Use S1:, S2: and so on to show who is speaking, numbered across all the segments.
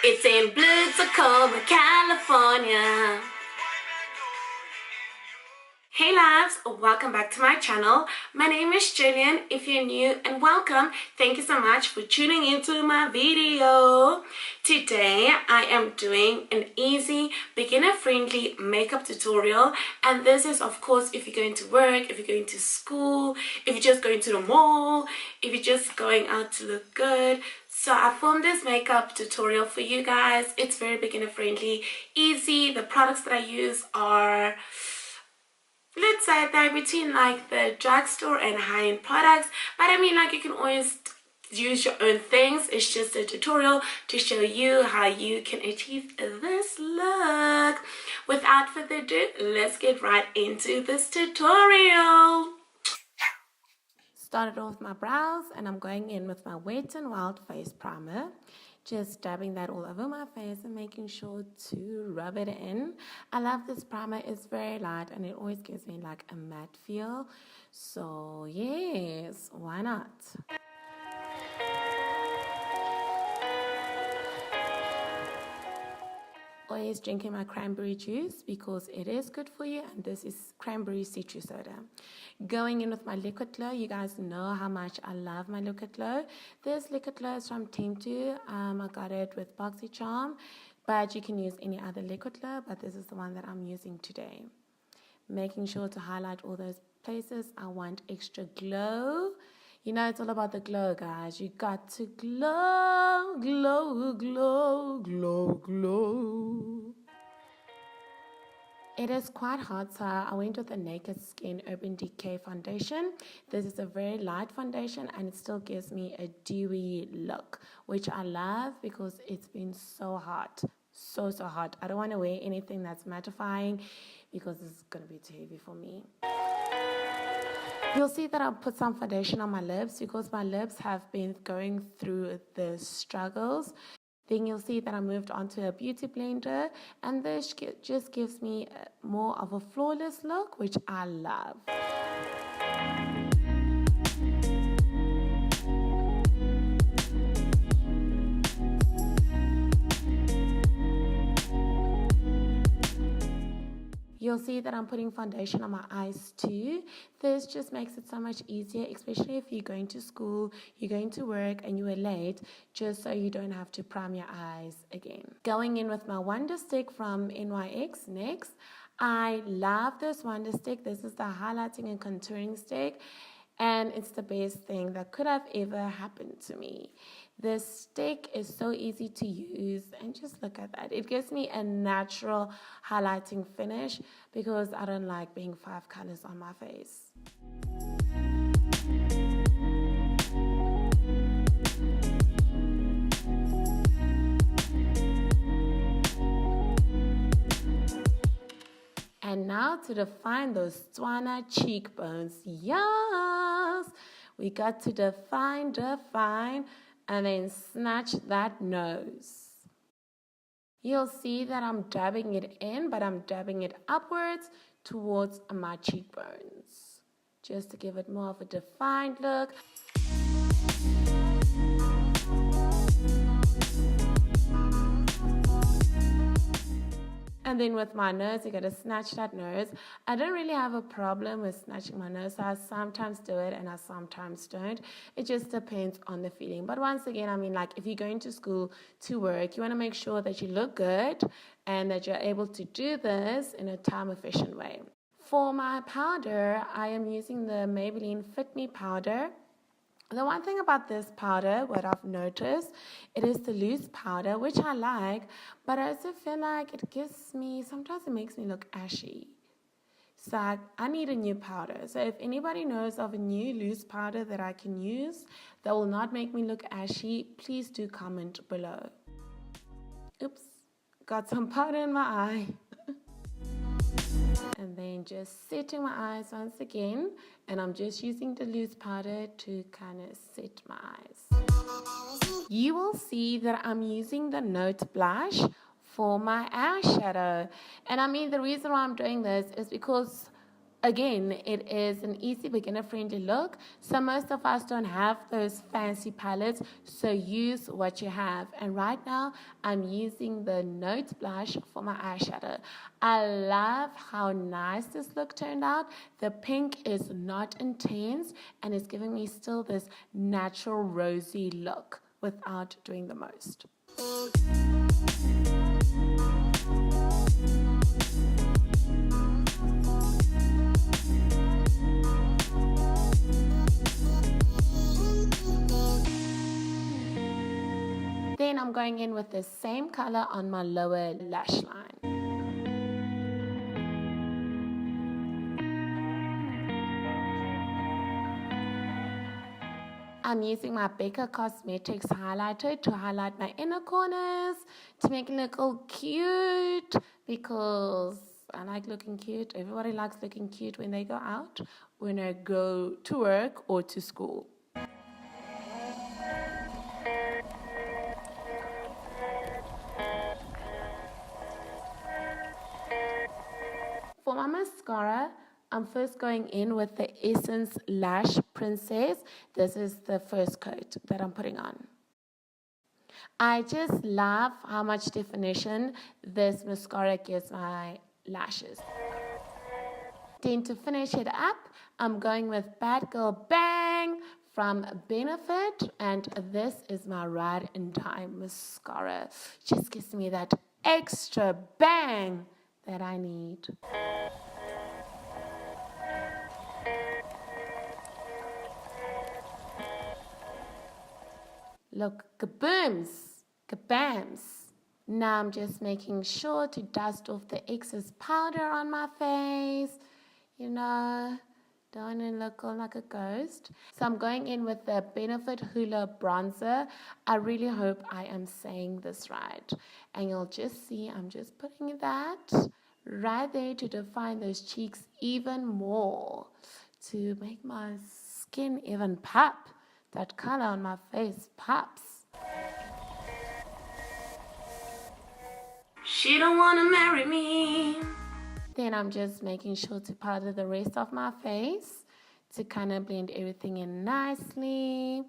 S1: It's in blue Tacoma, California. Hey loves, welcome back to my channel. My name is Gillian. If you're new, and welcome. Thank you so much for tuning into my video. Today I am doing an easy beginner friendly makeup tutorial, and this is of course if you're going to work, if you're going to school, if you're just going to the mall, if you're just going out to look good. So I filmed this makeup tutorial for you guys. It's very beginner friendly, easy. The products that I use are, let's say, they're between like the drugstore and high-end products, but I mean, like, you can always use your own things. It's just a tutorial to show you how you can achieve this look. Without further ado, let's get right into this tutorial. Started off with my brows, and I'm going in with my Wet n Wild face primer. Just dabbing that all over my face and making sure to rub it in. I love this primer. It's very light and it always gives me like a matte feel. So yes, why not? Always drinking my cranberry juice because it is good for you, and this is cranberry citrus soda. Going in with my liquid glow. You guys know how much I love my liquid glow. This liquid glow is from Temptu. I got it with BoxyCharm, but you can use any other liquid glow, but this is the one that I'm using today. Making sure to highlight all those places I want extra glow. You know, it's all about the glow, guys. You got to glow, glow, glow, glow, glow. It is quite hot, so I went with the Naked Skin Urban Decay foundation. This is a very light foundation, and it still gives me a dewy look, which I love because it's been so hot. So hot. I don't want to wear anything that's mattifying because it's going to be too heavy for me. You'll see that I'll put some foundation on my lips because my lips have been going through the struggles. Then you'll see that I moved on to a beauty blender, and this just gives me more of a flawless look, which I love. You'll see that I'm putting foundation on my eyes too. This just makes it so much easier, especially if you're going to school, you're going to work, and you are late, just so you don't have to prime your eyes again. Going in with my Wonder Stick from NYX. I love this Wonder Stick. This is the highlighting and contouring stick, and it's the best thing that could have ever happened to me. This stick is so easy to use, and just look at that. It gives me a natural highlighting finish because I don't like being 5 colors on my face. And now to define those Tswana cheekbones. Yes! We got to define, and then snatch that nose. You'll see that I'm dabbing it in, but I'm dabbing it upwards towards my cheekbones, just to give it more of a defined look. And then with my nose, you gotta snatch that nose. I don't really have a problem with snatching my nose, so I sometimes do it and I sometimes don't. It just depends on the feeling. But once again, I mean, like, if you're going to school, to work, you wanna make sure that you look good and that you're able to do this in a time-efficient way. For my powder, I am using the Maybelline Fit Me powder. The one thing about this powder, what I've noticed, it is the loose powder, which I like, but I also feel like it gives me, sometimes it makes me look ashy. So I need a new powder. So if anybody knows of a new loose powder that I can use that will not make me look ashy, please do comment below. Oops, got some powder in my eye. And then just setting my eyes once again, and I'm just using the loose powder to kind of set my eyes. You will see that I'm using the Note blush for my eyeshadow, and I mean, the reason why I'm doing this is because Again, it is an easy beginner-friendly look, so most of us don't have those fancy palettes, so use what you have. And right now, I'm using the Note blush for my eyeshadow. I love how nice this look turned out. The pink is not intense, and it's giving me still this natural rosy look without doing the most. Then I'm going in with the same color on my lower lash line. I'm using my Becca Cosmetics highlighter to highlight my inner corners to make it look all cute, because I like looking cute. Everybody likes looking cute when they go out, when they go to work or to school. For my mascara, I'm first going in with the Essence Lash Princess. This is the first coat that I'm putting on. I just love how much definition this mascara gives my lashes. Then to finish it up, I'm going with Badgal Bang from Benefit, and this is my Ride and Die mascara. Just gives me that extra bang that I need. Look, kabooms, kabams. Now I'm just making sure to dust off the excess powder on my face. You know, don't want to look all like a ghost. So I'm going in with the Benefit Hoola bronzer. I really hope I am saying this right. And you'll just see I'm just putting that right there to define those cheeks even more, to make my skin even pop. That color on my face pops. She don't want to marry me. Then I'm just making sure to powder the rest of my face to kind of blend everything in nicely.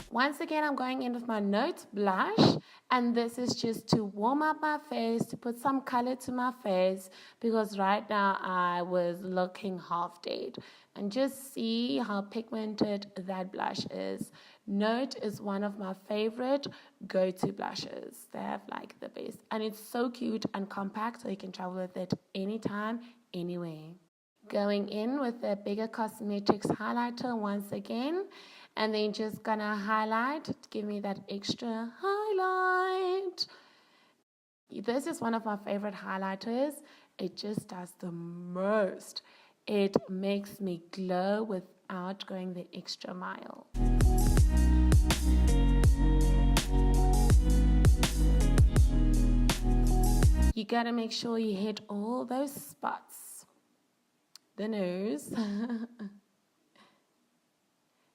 S1: Once again, I'm going in with my Note blush, and this is just to warm up my face, to put some color to my face, because right now I was looking half dead. And just see how pigmented that blush is. Note is one of my favorite go-to blushes. They have like the best, and it's so cute and compact, so you can travel with it anytime, anywhere. Going in with the Becca Cosmetics highlighter once again, and then just gonna highlight to give me that extra highlight. This is one of my favorite highlighters. It just does the most. It makes me glow without going the extra mile. You gotta make sure you hit all those spots. The nose.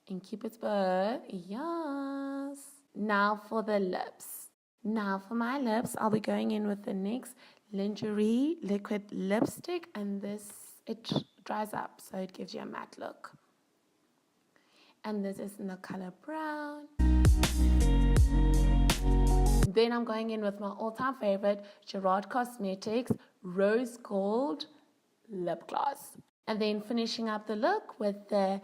S1: And Cupid's bow, yes. Now for the lips. Now for my lips, I'll be going in with the NYX Lingerie Liquid Lipstick, and this, it dries up, so it gives you a matte look. And this is in the color brown. Then I'm going in with my all-time favorite Gerard Cosmetics Rose Gold Lip Gloss. And then finishing up the look with the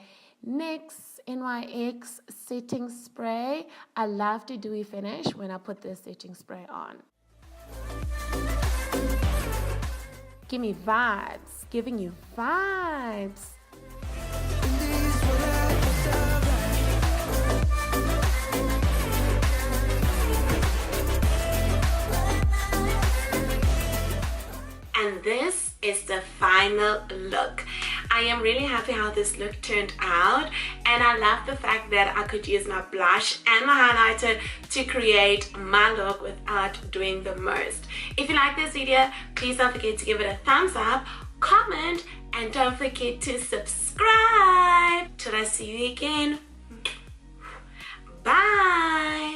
S1: NYX Setting Spray. I love to dewy finish when I put this setting spray on. Give me vibes, giving you vibes. And this is the final look. I am really happy how this look turned out, and I love the fact that I could use my blush and my highlighter to create my look without doing the most. If you like this video, please don't forget to give it a thumbs up, comment, and don't forget to subscribe. Till I see you again. Bye.